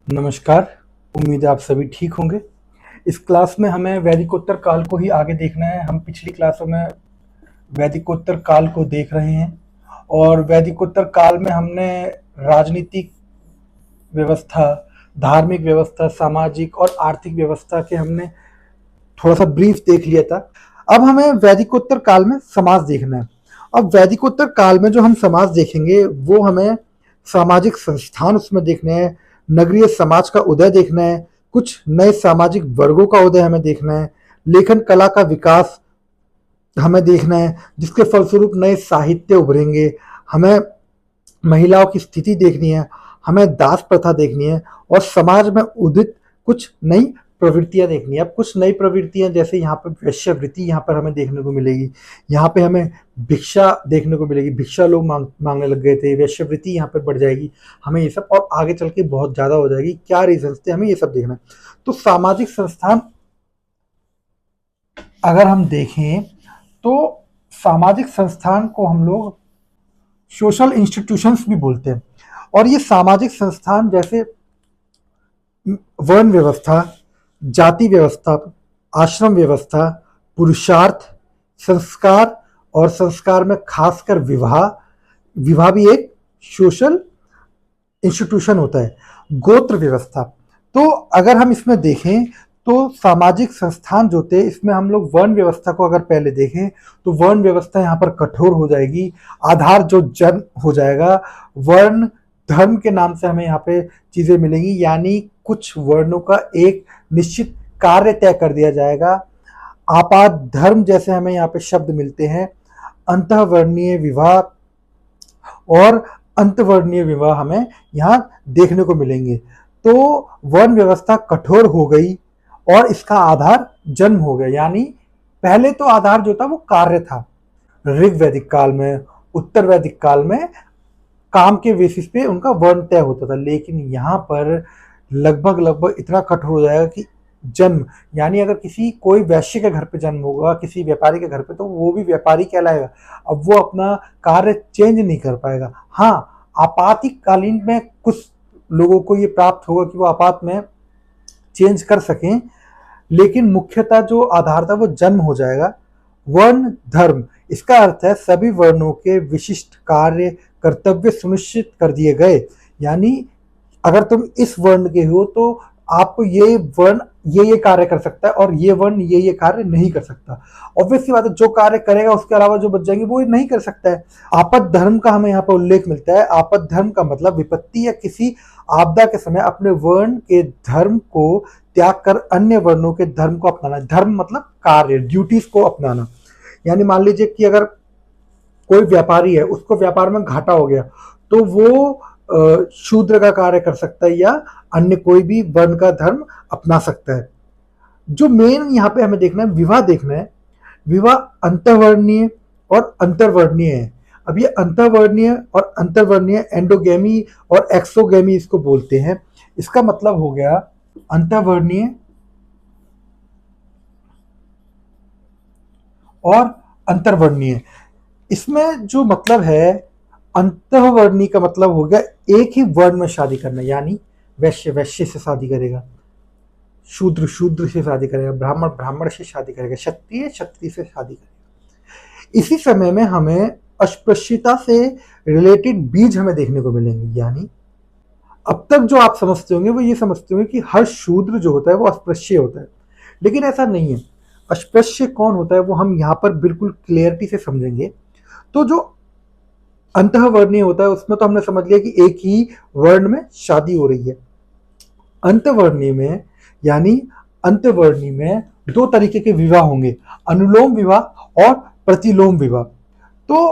नमस्कार। उम्मीद है आप सभी ठीक होंगे। इस क्लास में हमें वैदिकोत्तर काल को ही आगे देखना है। हम पिछली क्लासों में वैदिकोत्तर काल को देख रहे हैं और वैदिकोत्तर काल में हमने राजनीतिक व्यवस्था, धार्मिक व्यवस्था, सामाजिक और आर्थिक व्यवस्था के हमने थोड़ा सा ब्रीफ देख लिया था। अब हमें वैदिकोत्तर काल में समाज देखना है। अब वैदिकोत्तर काल में जो हम समाज देखेंगे वो हमें सामाजिक संस्थान उसमें देखने हैं, नगरीय समाज का उदय देखना है, कुछ नए सामाजिक वर्गों का उदय हमें देखना है, लेखन कला का विकास हमें देखना है जिसके फलस्वरूप नए साहित्य उभरेंगे, हमें महिलाओं की स्थिति देखनी है, हमें दास प्रथा देखनी है और समाज में उदित कुछ नई प्रवृत्तियां देखनी है। अब कुछ नई प्रवृत्तियां जैसे यहाँ पर वैश्यवृत्ति यहाँ पर हमें देखने को मिलेगी, यहाँ पे हमें भिक्षा देखने को मिलेगी, भिक्षा लोग मांगने लग गए थे, वैश्यवृत्ति यहाँ पर बढ़ जाएगी, हमें ये सब और आगे चल के बहुत ज़्यादा हो जाएगी। क्या रीजन थे, हमें ये सब देखना है। तो सामाजिक संस्थान अगर हम देखें तो सामाजिक संस्थान को हम लोग सोशल इंस्टीट्यूशंस भी बोलते हैं। और ये सामाजिक संस्थान जैसे वर्ण व्यवस्था, जाति व्यवस्था, आश्रम व्यवस्था, पुरुषार्थ, संस्कार और संस्कार में खासकर विवाह, विवाह भी एक सोशल इंस्टीट्यूशन होता है। गोत्र व्यवस्था, तो अगर हम इसमें देखें तो सामाजिक संस्थान जो थे इसमें हम लोग वर्ण व्यवस्था को अगर पहले देखें तो वर्ण व्यवस्था यहाँ पर कठोर हो जाएगी। आधार जो जन्म हो जाएगा, वर्ण धर्म के नाम से हमें यहाँ पे चीजें मिलेंगी, यानी कुछ वर्णों का एक निश्चित कार्य तय कर दिया जाएगा। आपात धर्म जैसे हमें यहाँ पे शब्द मिलते हैं। अंतःवर्णीय विवाह और अंतवर्णीय विवाह हमें यहाँ देखने को मिलेंगे। तो वर्ण व्यवस्था कठोर हो गई और इसका आधार जन्म हो गया, यानी पहले तो आधार जो था वो कार्य था। ऋग वैदिक काल में, उत्तर वैदिक काल में काम के बेसिस पे उनका वर्ण तय होता था, लेकिन यहाँ पर लगभग लगभग इतना कठोर हो जाएगा कि जन्म, यानी अगर किसी कोई वैश्य के घर पे जन्म होगा, किसी व्यापारी के घर पे, तो वो भी व्यापारी कहलाएगा। अब वो अपना कार्य चेंज नहीं कर पाएगा। हाँ, आपातकालीन में कुछ लोगों को ये प्राप्त होगा कि वो आपात में चेंज कर सकें, लेकिन मुख्यतः जो आधार था वो जन्म हो जाएगा। वर्ण धर्म, इसका अर्थ है सभी वर्णों के विशिष्ट कार्य कर्तव्य सुनिश्चित कर दिए गए, यानी अगर तुम इस वर्ण के हो तो आपको ये वर्ण ये कार्य कर सकता है और ये वर्ण ये कार्य नहीं कर सकता। ऑब्वियसली बात है, जो कार्य करेगा उसके अलावा जो बच जाएंगे वो नहीं कर सकता है। आपद धर्म का हमें यहाँ पर उल्लेख मिलता है। आपद धर्म का मतलब विपत्ति या किसी आपदा के समय अपने वर्ण के धर्म को त्याग कर अन्य वर्णों के धर्म को अपनाना। धर्म मतलब कार्य, ड्यूटीज को अपनाना। यानी मान लीजिए कि अगर कोई व्यापारी है, उसको व्यापार में घाटा हो गया तो वो शूद्र का कार्य कर सकता है या अन्य कोई भी वर्ण का धर्म अपना सकता है। जो मेन यहाँ पे हमें देखना है, विवाह देखना है। विवाह अंतःवर्णीय और अंतर्वर्णीय है। अब ये अंतःवर्णीय और अंतर्वर्णीय एंडोगेमी और एक्सोगेमी इसको बोलते हैं। इसका मतलब हो गया अंतःवर्णीय और अंतर्वर्णीय। इसमें जो मतलब है, अंतःवर्णीय का मतलब हो गया एक ही वर्ण में शादी करना, यानी वैश्य वैश्य से शादी करेगा, शूद्र शूद्र से शादी करेगा, ब्राह्मण ब्राह्मण से शादी करेगा, क्षत्रिय क्षत्रिय से शादी करेगा। इसी समय में हमें अस्पृश्यता से रिलेटेड बीज हमें देखने को मिलेंगे, यानी अब तक जो आप समझते होंगे वो ये समझते होंगे कि हर शूद्र जो होता है वो अस्पृश्य होता है, लेकिन ऐसा नहीं है। अस्पृश्य कौन होता है वो हम यहाँ पर बिल्कुल क्लियरिटी से समझेंगे। तो जो अंतःवर्णीय होता है उसमें तो हमने समझ लिया कि एक ही वर्ण में शादी हो रही है। अंतःवर्णीय में, यानी अंतःवर्णीय में दो तरीके के विवाह होंगे, अनुलोम विवाह और प्रतिलोम विवाह। तो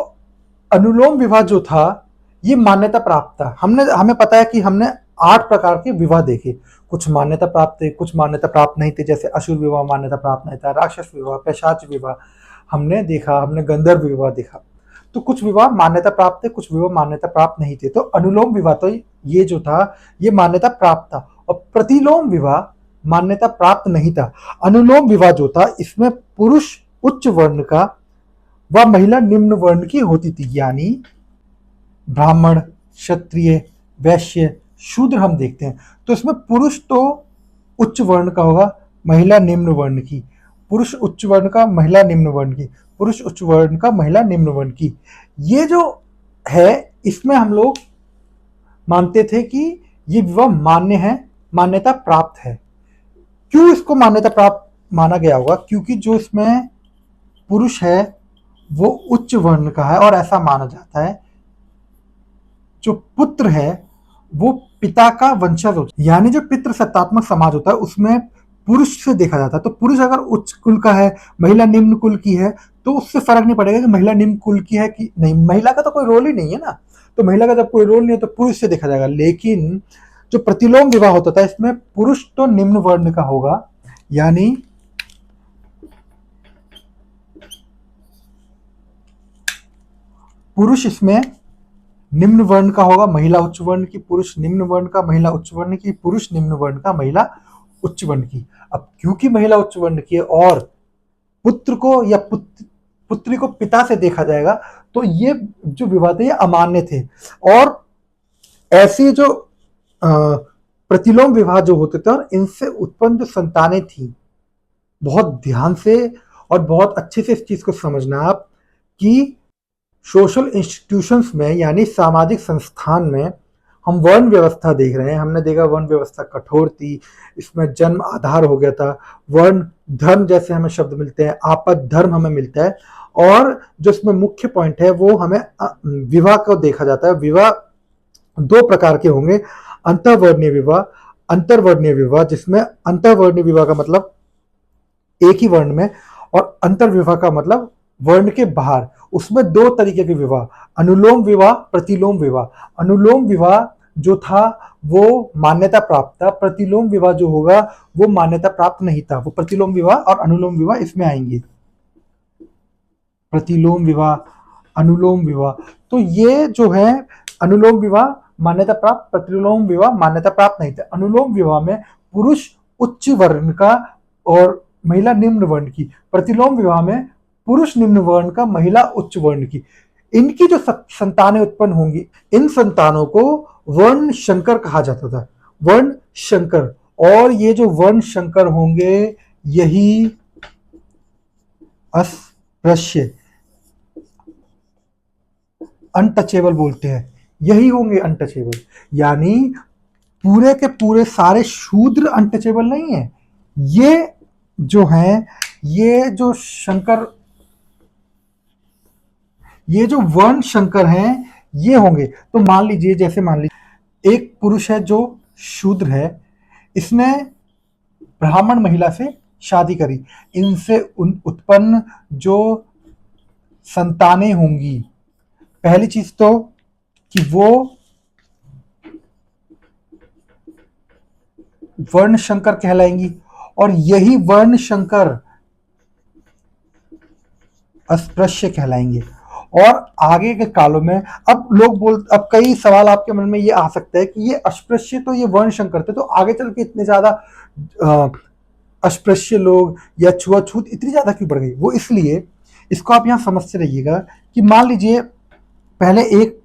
अनुलोम विवाह जो था ये मान्यता प्राप्त था। हमें पता है कि हमने 8 प्रकार के विवाह देखे, कुछ मान्यता प्राप्त थे, कुछ मान्यता प्राप्त नहीं थे, जैसे असुर विवाह मान्यता प्राप्त नहीं था, राक्षस विवाह, पैशाच विवाह हमने देखा, हमने गंधर्व विवाह देखा। तो कुछ विवाह मान्यता प्राप्त थे, कुछ विवाह मान्यता प्राप्त नहीं थे। तो अनुलोम विवाह तो ये जो था ये मान्यता प्राप्त था, और प्रतिलोम विवाह मान्यता प्राप्त नहीं था। अनुलोम विवाह जो था इसमें पुरुष उच्च वर्ण का व महिला निम्न वर्ण की होती थी, यानी ब्राह्मण, क्षत्रिय, वैश्य, शूद्र हम देखते हैं। तो इसमें पुरुष तो उच्च वर्ण का होगा, महिला निम्न वर्ण की, पुरुष उच्च वर्ण का, महिला निम्न वर्ण की, पुरुष उच्च वर्ण का, महिला निम्न वर्ण की। ये जो है इसमें हम लोग मानते थे कि ये विवाह मान्य है, मान्यता प्राप्त है। क्यों इसको मान्यता प्राप्त माना गया होगा? क्योंकि जो इसमें पुरुष है वो उच्च वर्ण का है और ऐसा माना जाता है जो पुत्र है वो पिता का वंशज होता है। यानी जो पितृसत्तात्मक समाज होता है उसमें पुरुष से देखा जाता है। तो पुरुष अगर उच्च कुल का है, महिला निम्न कुल की है, तो उससे फर्क नहीं पड़ेगा कि महिला निम्न कुल की है कि नहीं। महिला का तो कोई रोल ही नहीं है ना, तो महिला का जब कोई रोल नहीं है तो पुरुष से देखा जाएगा। लेकिन जो प्रतिलोम विवाह होता था इसमें पुरुष तो निम्न वर्ण का होगा, यानी पुरुष इसमें निम्न वर्ण का होगा, महिला उच्च वर्ण की, पुरुष निम्न वर्ण का, महिला उच्च वर्ण की, पुरुष निम्न वर्ण का, महिला उच्च वर्ण की। अब क्योंकि महिला उच्च वर्ण की है और पुत्र को या पुत्री को पिता से देखा जाएगा, तो ये जो विवाद है ये अमान्य थे। और ऐसे जो प्रतिलोम विवाह जो होते थे और इनसे उत्पन्न जो संतानें थी, बहुत ध्यान से और बहुत अच्छे से इस चीज को समझना आप कि सोशल इंस्टीट्यूशंस में यानी सामाजिक संस्थान में हम वर्ण व्यवस्था देख रहे हैं। हमने देखा वर्ण व्यवस्था कठोर थी, इसमें जन्म आधार हो गया था, वर्ण धर्म जैसे हमें शब्द मिलते हैं, आपद धर्म हमें मिलता है। और जो इसमें मुख्य पॉइंट है वो हमें विवाह को देखा जाता है। विवाह दो प्रकार के होंगे, अंतःवर्णीय विवाह, अंतर्वर्णीय विवाह, जिसमें अंतःवर्णीय विवाह का मतलब एक ही वर्ण में और अंतर्विवाह का मतलब वर्ण के बाहर। उसमें दो तरीके के विवाह, अनुलोम विवाह, प्रतिलोम विवाह। अनुलोम विवाह जो था वो मान्यता प्राप्त था, प्रतिलोम विवाह जो होगा वो मान्यता प्राप्त नहीं था। वो प्रतिलोम विवाह और अनुलोम विवाह इसमें आएंगे। प्रतिलोम विवाह, अनुलोम विवाह, तो ये जो है अनुलोम विवाह मान्यता प्राप्त, प्रतिलोम विवाह मान्यता प्राप्त नहीं था। अनुलोम विवाह में पुरुष उच्च वर्ण का और महिला निम्न वर्ण की, प्रतिलोम विवाह में पुरुष निम्न वर्ण का, महिला उच्च वर्ण की। इनकी जो संतानें उत्पन्न होंगी, इन संतानों को वर्ण शंकर कहा जाता था, वर्ण शंकर। और ये जो वर्ण शंकर होंगे यही अस्पृश्य, अनटचेबल बोलते हैं, यही होंगे अनटचेबल। यानी पूरे के पूरे सारे शूद्र अनटचेबल नहीं है, ये जो हैं, ये जो शंकर, ये जो वर्ण शंकर हैं ये होंगे। तो मान लीजिए, जैसे मान लीजिए एक पुरुष है जो शूद्र है, इसने ब्राह्मण महिला से शादी करी, इनसे उत्पन्न जो संतानें होंगी, पहली चीज तो कि वो वर्ण शंकर कहलाएंगी और यही वर्ण शंकर अस्पृश्य कहलाएंगे। और आगे के कालों में अब कई सवाल आपके मन में ये आ सकता है कि ये अस्पृश्य तो ये वर्ण शंकर थे, तो आगे चल के इतने ज्यादा अस्पृश्य लोग या छुआछूत इतनी ज्यादा क्यों बढ़ गई? वो इसलिए, इसको आप यहां समझते रहिएगा कि मान लीजिए पहले एक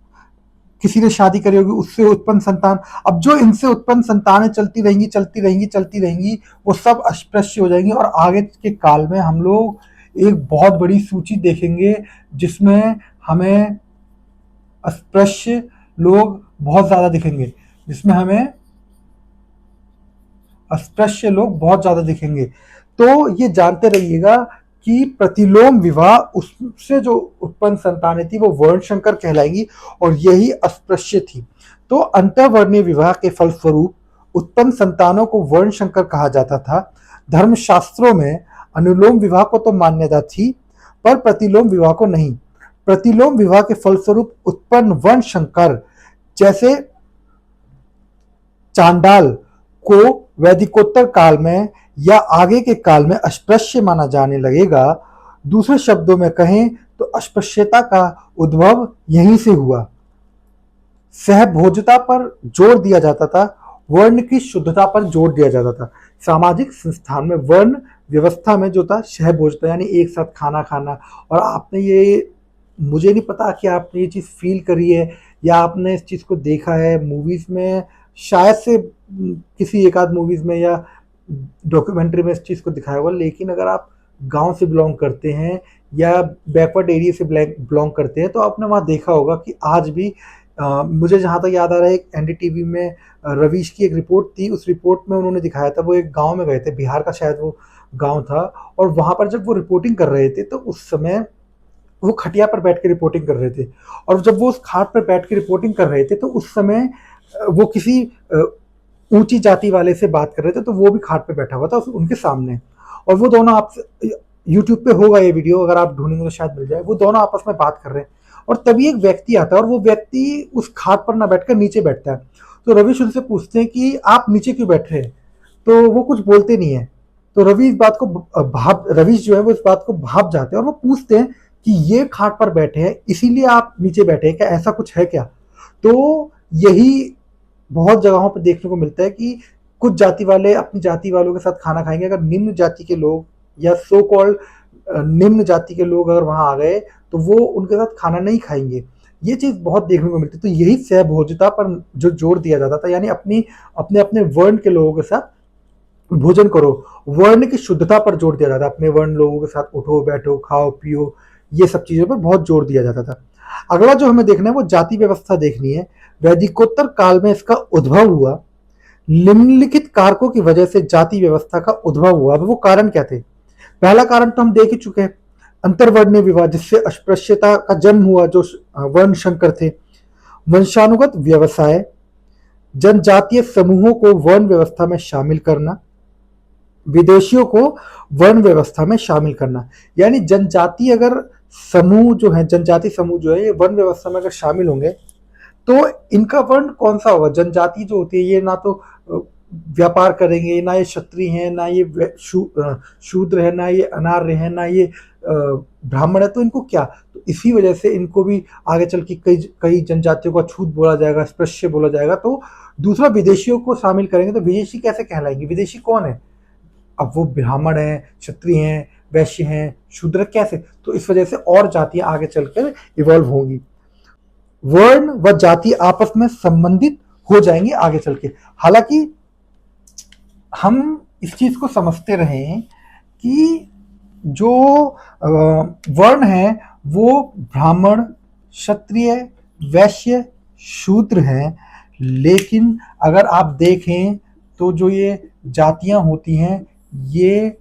किसी ने शादी करी होगी, उससे उत्पन्न संतान, अब जो इनसे उत्पन्न संतानें चलती रहेंगी चलती रहेंगी चलती रहेंगी, वो सब अस्पृश्य हो जाएंगी। और आगे के काल में हम लोग एक बहुत बड़ी सूची देखेंगे जिसमें हमें अस्पृश्य लोग बहुत ज्यादा दिखेंगे, जिसमें हमें अस्पृश्य लोग बहुत ज्यादा दिखेंगे। तो ये जानते रहिएगा कि प्रतिलोम विवाह, उससे जो उत्पन्न संतानें थी वो वर्ण शंकर कहलाएंगी और यही अस्पृश्य थी। तो अंतःवर्णीय विवाह के फलस्वरूप उत्पन्न संतानों को वर्ण शंकर कहा जाता था। धर्मशास्त्रों में अनुलोम विवाह को तो मान्यता थी पर प्रतिलोम विवाह को नहीं। प्रतिलोम विवाह के फलस्वरूप उत्पन्न वर्ण शंकर जैसे चांडाल को वैदिकोत्तर काल में या आगे के काल में अस्पृश्य माना जाने लगेगा। दूसरे शब्दों में कहें तो अस्पृश्यता का उद्भव यहीं से हुआ। सहभोजता पर जोर दिया जाता था, वर्ण की शुद्धता पर जोर दिया जाता था। सामाजिक संस्थान में वर्ण व्यवस्था में जो था सहभोजता यानी एक साथ खाना खाना। और आपने ये, मुझे नहीं पता कि आपने ये चीज़ फील करी है या आपने इस चीज़ को देखा है मूवीज़ में, शायद से किसी एक आध मूवीज में या डॉक्यूमेंट्री में इस चीज़ को दिखाया होगा, लेकिन अगर आप गांव से बिलोंग करते हैं या बैकवर्ड एरिया से बिलोंग करते हैं तो आपने वहाँ देखा होगा कि आज भी मुझे जहाँ तक याद आ रहा है, एक एनडीटीवी में रवीश की एक रिपोर्ट थी। उस रिपोर्ट में उन्होंने दिखाया था, वो एक गांव में गए थे, बिहार का शायद वो गांव था, और वहाँ पर जब वो रिपोर्टिंग कर रहे थे तो उस समय वो खटिया पर बैठ के रिपोर्टिंग कर रहे थे। और जब वो उस खाट पर बैठ के रिपोर्टिंग कर रहे थे तो उस समय वो किसी ऊंची जाति वाले से बात कर रहे थे, तो वो भी खाट पे बैठा हुआ था उनके सामने। और वो दोनों आप यूट्यूब पे होगा ये वीडियो, अगर आप ढूंढेंगे तो शायद मिल जाए। वो दोनों आपस में बात कर रहे हैं और तभी एक व्यक्ति आता है और वो व्यक्ति उस खाट पर ना बैठकर नीचे बैठता है। तो रविश उनसे पूछते हैं कि आप नीचे क्यों बैठ रहे हैं, तो वो कुछ बोलते नहीं है। तो रवि इस बात को रवीश जो है वो इस बात को भाप जाते हैं और वो पूछते हैं कि ये खाट पर बैठे हैं इसीलिए आप नीचे बैठे हैं क्या, ऐसा कुछ है क्या। तो यही बहुत जगहों पर देखने को मिलता है कि कुछ जाति वाले अपनी जाति वालों के साथ खाना खाएंगे, अगर निम्न जाति के लोग या सो कॉल्ड निम्न जाति के लोग अगर वहां आ गए तो वो उनके साथ खाना नहीं खाएंगे। ये चीज बहुत देखने को मिलती है। तो यही सहभोजता पर जो जोर दिया जाता था, यानी अपनी अपने अपने वर्ण के लोगों के साथ भोजन करो, वर्ण की शुद्धता पर जोर दिया जाता था। अपने वर्ण लोगों के साथ उठो बैठो खाओ पियो, ये सब चीजों पर बहुत जोर दिया जाता था। अगला जो हमें देखना है वो जाति व्यवस्था देखनी है। वैदिकोत्तर काल में इसका उद्भव हुआ। निम्नलिखित कारकों की वजह से जाति व्यवस्था का उद्भव हुआ। अब वो कारण क्या थे? पहला कारण तो हम देख ही चुके हैं, अंतर्वर्णीय विवाह, जिससे अस्पृश्यता का जन्म हुआ, जो वर्ण शंकर थे। वंशानुगत व्यवसाय, जनजातीय समूहों को वर्ण व्यवस्था में शामिल करना, विदेशियों को वर्ण व्यवस्था में शामिल करना। यानी जनजाति अगर समूह जो है, जनजाति समूह जो है, ये वर्ण व्यवस्था में अगर शामिल होंगे तो इनका वर्ण कौन सा होगा? जनजाति जो होती है ये ना तो व्यापार करेंगे, ना ये क्षत्रिय हैं, ना ये शूद्र है, ना ये अनार्य है, ना ये ब्राह्मण है, तो इनको क्या? तो इसी वजह से इनको भी आगे चल के कई कई जनजातियों का छूत बोला जाएगा, स्पृश्य बोला जाएगा। तो दूसरा, विदेशियों को शामिल करेंगे तो विदेशी कैसे कहलाएंगे? विदेशी कौन है? अब वो ब्राह्मण हैं, क्षत्रिय हैं, वैश्य हैं, शूद्र कैसे? तो इस वजह से और जातियां आगे चलकर इवॉल्व होंगी। वर्ण व जाति आपस में संबंधित हो जाएंगे आगे चल के। हालांकि हम इस चीज को समझते रहे कि जो वर्ण है वो ब्राह्मण, क्षत्रिय, वैश्य, शूद्र हैं, लेकिन अगर आप देखें तो जो ये जातियां होती हैं ये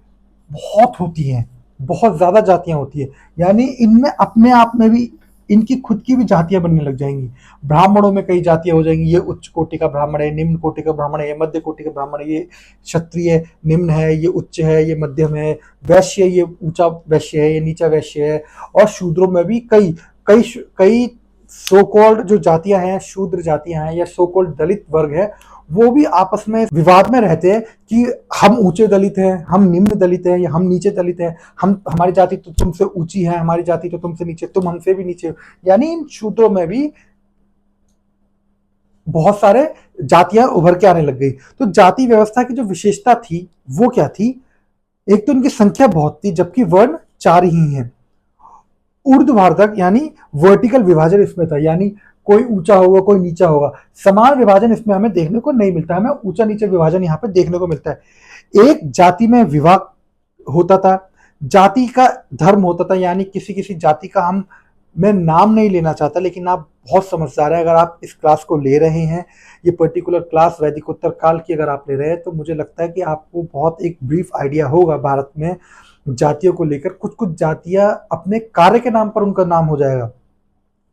बहुत होती हैं, बहुत ज्यादा जातियां होती है। यानी इनमें अपने आप में भी इनकी खुद की भी जातियां बनने लग जाएंगी। ब्राह्मणों में कई जातियां हो जाएंगी, ये उच्च कोटि का ब्राह्मण है, निम्न कोटि का ब्राह्मण है, ये मध्य कोटि का ब्राह्मण है, ये क्षत्रिय निम्न है, ये उच्च है, ये मध्यम है, वैश्य ये ऊंचा वैश्य है, ये नीचा वैश्य है। और शूद्रों में भी कई कई कई सो कॉल्ड जो जातियां हैं, शूद्र जातियां हैं या सो कॉल्ड दलित वर्ग है, वो भी आपस में विवाद में रहते हैं कि हम ऊंचे दलित हैं, हम निम्न दलित हैं, या हम नीचे दलित हैं, हम हमारी जाति तो तुमसे ऊंची है, हमारी जाति तो तुमसे नीचे, तुम हमसे भी नीचे। यानी इन शूद्रों में भी बहुत सारे जातियां उभर के आने लग गई। तो जाति व्यवस्था की जो विशेषता थी वो क्या थी? एक तो उनकी संख्या बहुत थी, जबकि वर्ण 4 ही हैं। ऊर्ध्वाधर यानी वर्टिकल विभाजन इसमें था, यानी कोई ऊंचा होगा कोई नीचा होगा, समान विभाजन इसमें हमें देखने को नहीं मिलता। हमें ऊंचा नीचा विभाजन यहाँ पे देखने को मिलता है। एक जाति में विवाह होता था, जाति का धर्म होता था, यानी किसी किसी जाति का मैं नाम नहीं लेना चाहता, लेकिन आप बहुत समझदार है अगर आप इस क्लास को ले रहे हैं, ये पर्टिकुलर क्लास वैदिकोत्तर काल की अगर आप ले रहे हैं, तो मुझे लगता है कि आपको बहुत एक ब्रीफ आइडिया होगा भारत में जातियों को लेकर। कुछ कुछ जातियां अपने कार्य के नाम पर उनका नाम हो जाएगा।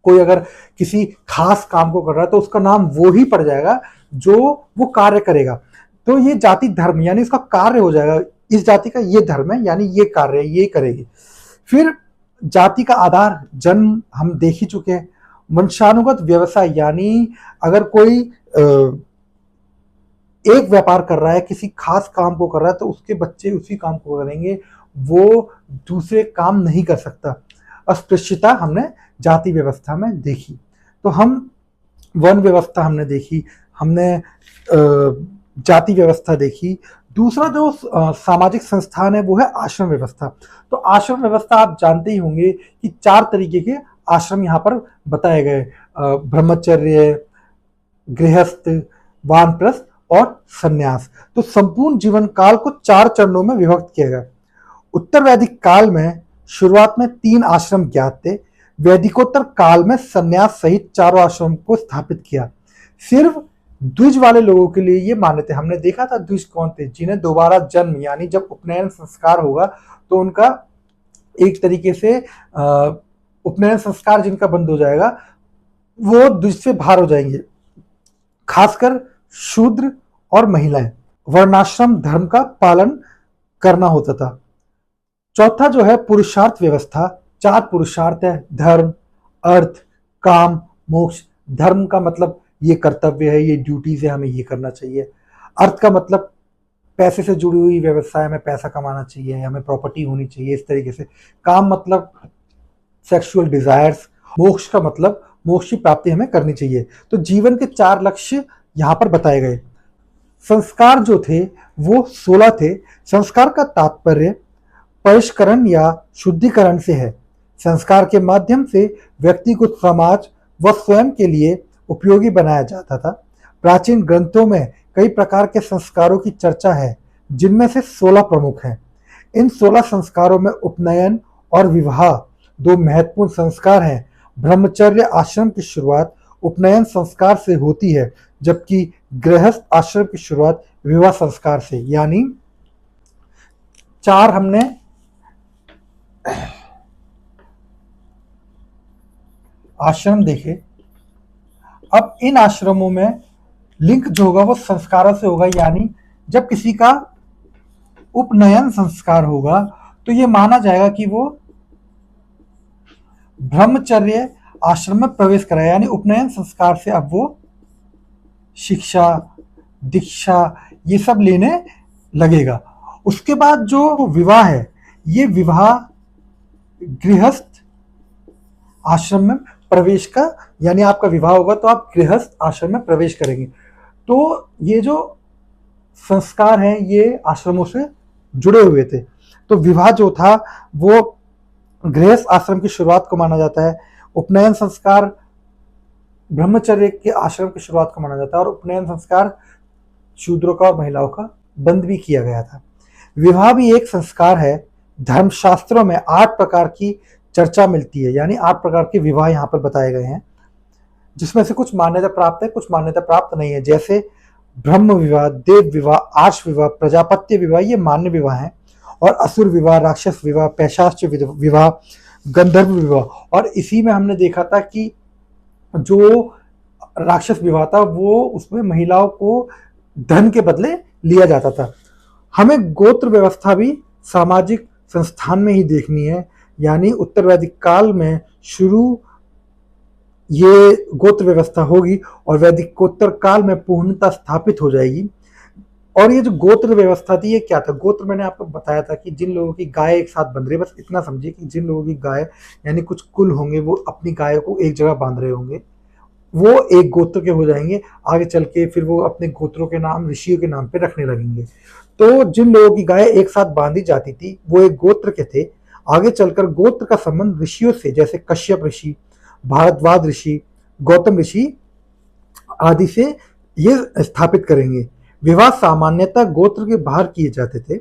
कोई अगर किसी खास काम को कर रहा है तो उसका नाम वो ही पड़ जाएगा जो वो कार्य करेगा। तो ये जाति धर्म यानी इसका कार्य हो जाएगा, इस जाति का ये धर्म है यानी ये कार्य है, ये करेगी। फिर जाति का आधार जन्म हम देख ही चुके हैं। वंशानुगत व्यवसाय यानी अगर कोई एक व्यापार कर रहा है, किसी खास काम को कर रहा है, तो उसके बच्चे उसी काम को करेंगे, वो दूसरे काम नहीं कर सकता। अस्पृश्यता हमने जाति व्यवस्था में देखी। तो हम वर्ण व्यवस्था हमने देखी, हमने जाति व्यवस्था देखी। दूसरा जो सामाजिक संस्थान है वो है आश्रम व्यवस्था। तो आश्रम व्यवस्था आप जानते ही होंगे कि 4 तरीके के आश्रम यहाँ पर बताए गए, ब्रह्मचर्य, गृहस्थ, वानप्रस्थ और सन्यास। तो संपूर्ण जीवन काल को 4 चरणों में विभक्त किया गया। उत्तर वैदिक काल में शुरुआत में 3 आश्रम ज्ञात थे। वैदिकोत्तर काल में सन्यास सहित चारों आश्रम को स्थापित किया। सिर्फ द्विज वाले लोगों के लिए ये मान्य थे। हमने देखा था द्विज कौन थे, जिन्हें दोबारा जन्म यानी जब उपनयन संस्कार होगा तो उनका एक तरीके से उपनयन संस्कार जिनका बंद हो जाएगा वो द्विज से बाहर हो जाएंगे, खासकर शूद्र और महिलाएं। वर्णाश्रम धर्म का पालन करना होता था। चौथा जो है पुरुषार्थ व्यवस्था। 4 पुरुषार्थ है, धर्म, अर्थ, काम, मोक्ष। धर्म का मतलब ये कर्तव्य है, ये ड्यूटीज है, हमें ये करना चाहिए। अर्थ का मतलब पैसे से जुड़ी हुई व्यवसाय में पैसा कमाना चाहिए, हमें प्रॉपर्टी होनी चाहिए, इस तरीके से। काम मतलब सेक्सुअल डिजायर्स। मोक्ष का मतलब मोक्ष की प्राप्ति हमें करनी चाहिए। तो जीवन के 4 लक्ष्य यहाँ पर बताए गए। संस्कार जो थे वो 16 थे। संस्कार का तात्पर्य परिष्करण या शुद्धिकरण से है। संस्कार के माध्यम से व्यक्ति को समाज व स्वयं के लिए उपयोगी बनाया जाता था। प्राचीन ग्रंथों में कई प्रकार के संस्कारों की चर्चा है, जिनमें से 16 प्रमुख हैं। इन 16 संस्कारों में उपनयन और विवाह 2 महत्वपूर्ण संस्कार हैं। ब्रह्मचर्य आश्रम की शुरुआत उपनयन संस्कार से होती है, जबकि गृहस्थ आश्रम की शुरुआत विवाह संस्कार से। यानी 4 हमने आश्रम देखे। अब इन आश्रमों में लिंक जो होगा वो संस्कारों से होगा। यानी जब किसी का उपनयन संस्कार होगा तो ये माना जाएगा कि वो ब्रह्मचर्य आश्रम में प्रवेश कराया। यानी उपनयन संस्कार से अब वो शिक्षा, दीक्षा ये सब लेने लगेगा। उसके बाद जो विवाह है, ये विवाह गृहस्थ आश्रम में प्रवेश का, यानी आपका विवाह होगा तो आप गृहस्थ आश्रम में प्रवेश करेंगे। तो ये जो संस्कार हैं ये आश्रमों से जुड़े हुए थे। तो विवाह जो था वो गृहस्थ आश्रम की शुरुआत को माना जाता है। उपनयन संस्कार ब्रह्मचर्य के आश्रम की शुरुआत को माना जाता है और उपनयन संस्कार शूद्रों का और महिलाओं का बंद भी किया गया था। विवाह भी एक संस्कार है। धर्मशास्त्रों में 8 प्रकार की चर्चा मिलती है, यानी 8 प्रकार के विवाह यहाँ पर बताए गए हैं, जिसमें से कुछ मान्यता प्राप्त है, कुछ मान्यता प्राप्त नहीं है। जैसे ब्रह्म विवाह, देव विवाह, आर्ष विवाह, प्रजापत्य विवाह ये मान्य विवाह हैं, और असुर विवाह, राक्षस विवाह, पैशाच विवाह, गंधर्व विवाह। और इसी में हमने देखा था कि जो राक्षस विवाह था वो उसमें महिलाओं को धन के बदले लिया जाता था। हमें गोत्र व्यवस्था भी सामाजिक संस्थान में ही देखनी है। यानी उत्तर वैदिक काल में शुरू ये गोत्र व्यवस्था होगी और वैदिकोत्तर काल में पूर्णता स्थापित हो जाएगी। और ये जो गोत्र व्यवस्था थी ये क्या था? गोत्र मैंने आपको बताया था कि जिन लोगों की गाय एक साथ बंध रही है, बस इतना समझिए कि जिन लोगों की गाय यानी कुछ कुल होंगे वो अपनी गायों को एक जगह बांध रहे होंगे, वो एक गोत्र के हो जाएंगे। आगे चल के फिर वो अपने गोत्रों के नाम ऋषियों के नाम पे रखने लगेंगे। तो जिन लोगों की गाय एक साथ बांधी जाती थी वो एक गोत्र के थे। आगे चलकर गोत्र का संबंध ऋषियों से, जैसे कश्यप ऋषि, भारद्वाज ऋषि, गौतम ऋषि आदि से ये स्थापित करेंगे। विवाह सामान्यतः गोत्र के बाहर किए जाते थे।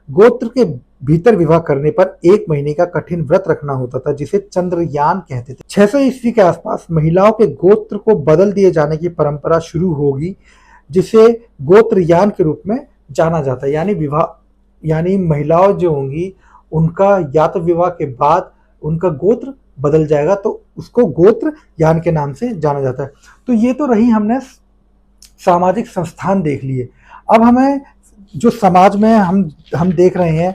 गोत्र के भीतर विवाह करने पर 1 महीने का कठिन व्रत रखना होता था, जिसे चंद्रयान कहते थे। 600 ईस्वी के आसपास महिलाओं के गोत्र को बदल दिए जाने की परंपरा शुरू होगी, जिसे गोत्रयान के रूप में जाना जाता है। यानी विवाह, यानी महिलाओं जो होंगी उनका या तो विवाह के बाद उनका गोत्र बदल जाएगा, तो उसको गोत्र यान के नाम से जाना जाता है। तो ये तो रही हमने सामाजिक संस्थान देख लिए। अब हमें जो समाज में हम देख रहे हैं,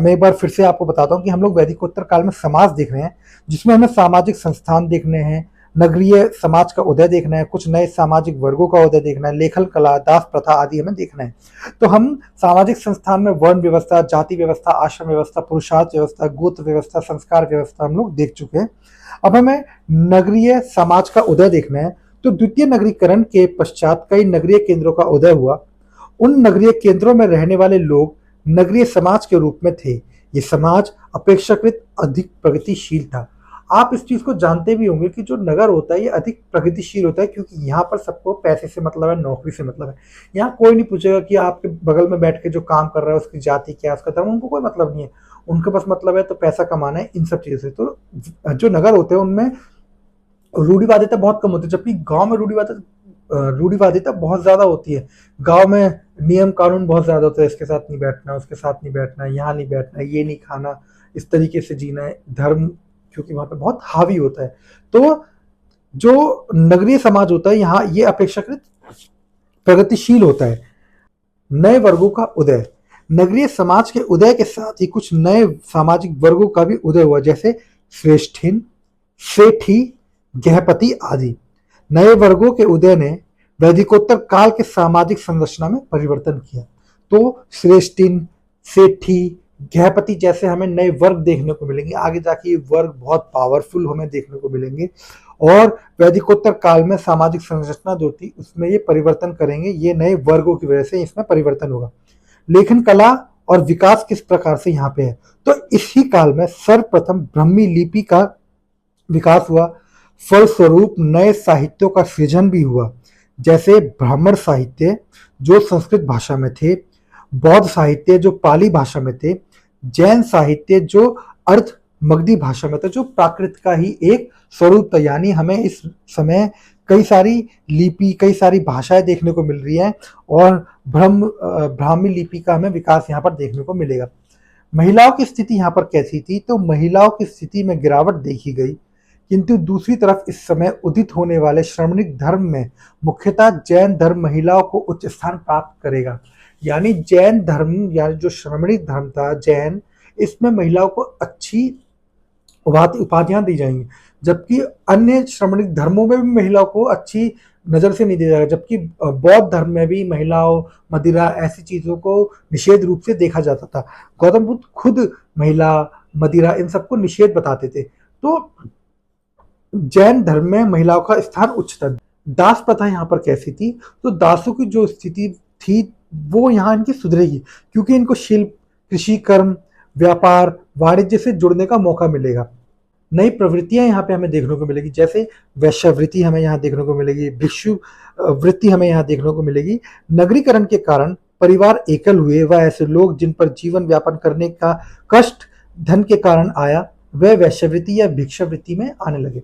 मैं एक बार फिर से आपको बताता हूँ कि हम लोग वैदिकोत्तर काल में समाज देख रहे हैं, जिसमें हमें सामाजिक संस्थान देखने हैं, नगरीय समाज का उदय देखना है, कुछ नए सामाजिक वर्गों का उदय देखना है, लेखन कला, दास प्रथा आदि हमें देखना है। तो हम सामाजिक संस्थान में वर्ण व्यवस्था, जाति व्यवस्था, आश्रम व्यवस्था, पुरुषार्थ व्यवस्था, गोत्र व्यवस्था, संस्कार व्यवस्था हम लोग देख चुके हैं। अब हमें नगरीय समाज का उदय देखना है। तो द्वितीय नगरीकरण के पश्चात कई नगरीय केंद्रों का उदय हुआ। उन नगरीय केंद्रों में रहने वाले लोग नगरीय समाज के रूप में थे। ये समाज अपेक्षाकृत अधिक प्रगतिशील था। आप इस चीज को जानते भी होंगे कि जो नगर होता है ये अधिक प्रगतिशील होता है, क्योंकि यहाँ पर सबको पैसे से मतलब है, नौकरी से मतलब है। यहाँ कोई नहीं पूछेगा कि आपके बगल में बैठ के जो काम कर रहा है उसकी जाति क्या है, उसका धर्म, उनको कोई मतलब नहीं है। उनके पास मतलब है तो पैसा कमाना है, इन सब चीजों से। तो जो नगर होते हैं उनमें रूढ़िवादिता बहुत कम होती है, जबकि गांव में रूढ़िवादिता बहुत ज्यादा होती है। गांव में नियम कानून बहुत ज्यादा होता है, इसके साथ नहीं बैठना, उसके साथ नहीं बैठना, यहाँ नहीं बैठना, ये नहीं खाना, इस तरीके से जीना है। धर्म क्योंकि वहां पे बहुत हावी होता है। तो जो नगरीय समाज होता है यहाँ ये अपेक्षाकृत प्रगतिशील होता है। नए वर्गों का उदय, नगरीय समाज के उदय के साथ ही कुछ नए सामाजिक वर्गों का भी उदय हुआ, जैसे श्रेष्ठिन, सेठी, गृहपति आदि। नए वर्गों के उदय ने वैदिकोत्तर काल के सामाजिक संरचना में परिवर्तन किया। तो श्रेष्ठिन, सेठी, गृहपति जैसे हमें नए वर्ग देखने को मिलेंगे। आगे जाके ये वर्ग बहुत पावरफुल हमें देखने को मिलेंगे, और वैदिकोत्तर काल में सामाजिक संरचना जो थी उसमें ये परिवर्तन करेंगे। ये नए वर्गों की वजह से इसमें परिवर्तन होगा। लेखन कला और विकास किस प्रकार से यहाँ पे है, तो इसी काल में सर्वप्रथम ब्राह्मी लिपि का विकास हुआ। फलस्वरूप नए साहित्यों का सृजन भी हुआ, जैसे ब्राह्मण साहित्य जो संस्कृत भाषा में थे, बौद्ध साहित्य जो पाली भाषा में थे, जैन साहित्य जो अर्थ मगधी भाषा में था, जो प्राकृत का ही एक स्वरूप था। यानी हमें इस समय कई सारी लिपि, कई सारी भाषाएं देखने को मिल रही हैं, और ब्राह्मी लिपि का हमें विकास यहाँ पर देखने को मिलेगा। महिलाओं की स्थिति यहाँ पर कैसी थी, तो महिलाओं की स्थिति में गिरावट देखी गई, किंतु दूसरी तरफ इस समय उदित होने वाले श्रमणिक धर्म में मुख्यतः जैन धर्म महिलाओं को उच्च स्थान प्राप्त करेगा। यानी जैन धर्म, यानी जो श्रमणिक धर्म था जैन, इसमें महिलाओं को अच्छी उपाधियां दी जाएंगी, जबकि अन्य श्रमणिक धर्मों में भी महिलाओं को अच्छी नजर से नहीं दिया जाएगा। जबकि बौद्ध धर्म में भी महिलाओं, मदिरा, ऐसी चीजों को निषेध रूप से देखा जाता था। गौतम बुद्ध खुद महिला, मदिरा इन सबको निषेध बताते थे। तो जैन धर्म में महिलाओं का स्थान उच्च था। दास प्रथा यहाँ पर कैसी थी, तो दासों की जो स्थिति थी वो यहाँ इनकी सुधरेगी, क्योंकि इनको शिल्प, कृषि कर्म, व्यापार, वाणिज्य से जुड़ने का मौका मिलेगा। नई प्रवृत्तियां यहाँ पे हमें देखने को मिलेगी, जैसे वैश्यवृत्ति हमें यहाँ देखने को मिलेगी, भिक्षु वृत्ति हमें यहाँ देखने को मिलेगी। नगरीकरण के कारण परिवार एकल हुए व ऐसे लोग जिन पर जीवन व्यापन करने का कष्ट धन के कारण आया, वह वैश्यवृत्ति या भिक्षावृत्ति में आने लगे।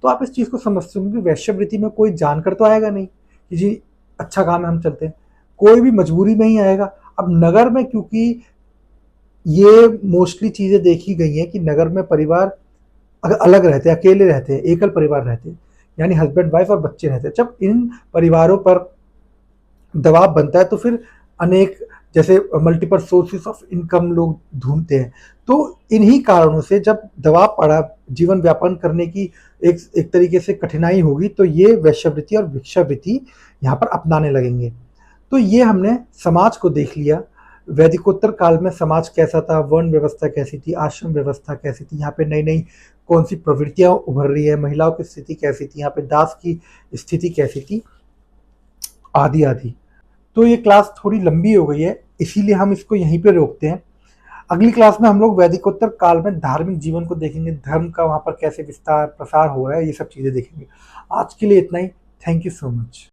तो आप इस चीज को समझते होंगे कि वैश्यवृत्ति में कोई जानकर तो आएगा नहीं कि जी अच्छा काम है हम चलते हैं, कोई भी मजबूरी में ही आएगा। अब नगर में क्योंकि ये मोस्टली चीजें देखी गई हैं कि नगर में परिवार अगर अलग रहते हैं, अकेले रहते हैं, एकल परिवार रहते हैं, यानी हस्बैंड वाइफ और बच्चे रहते हैं। जब इन परिवारों पर दबाव बनता है तो फिर अनेक, जैसे मल्टीपल सोर्सेस ऑफ इनकम लोग ढूंढते हैं। तो इन्हीं कारणों से जब दबाव पड़ा, जीवन व्यापन करने की एक तरीके से कठिनाई होगी, तो ये वैश्यवृत्ति और भिक्षावृत्ति यहाँ पर अपनाने लगेंगे। तो ये हमने समाज को देख लिया। वैदिकोत्तर काल में समाज कैसा था, वर्ण व्यवस्था कैसी थी, आश्रम व्यवस्था कैसी थी, यहाँ पे नई नई कौन सी प्रवृत्तियां उभर रही है, महिलाओं की स्थिति कैसी थी, यहाँ पे दास की स्थिति कैसी थी, आदि आदि। तो ये क्लास थोड़ी लंबी हो गई है, इसीलिए हम इसको यहीं पे रोकते हैं। अगली क्लास में हम लोग वैदिकोत्तर काल में धार्मिक जीवन को देखेंगे, धर्म का वहाँ पर कैसे विस्तार प्रसार हो रहा है, ये सब चीज़ें देखेंगे। आज के लिए इतना ही। Thank you so much.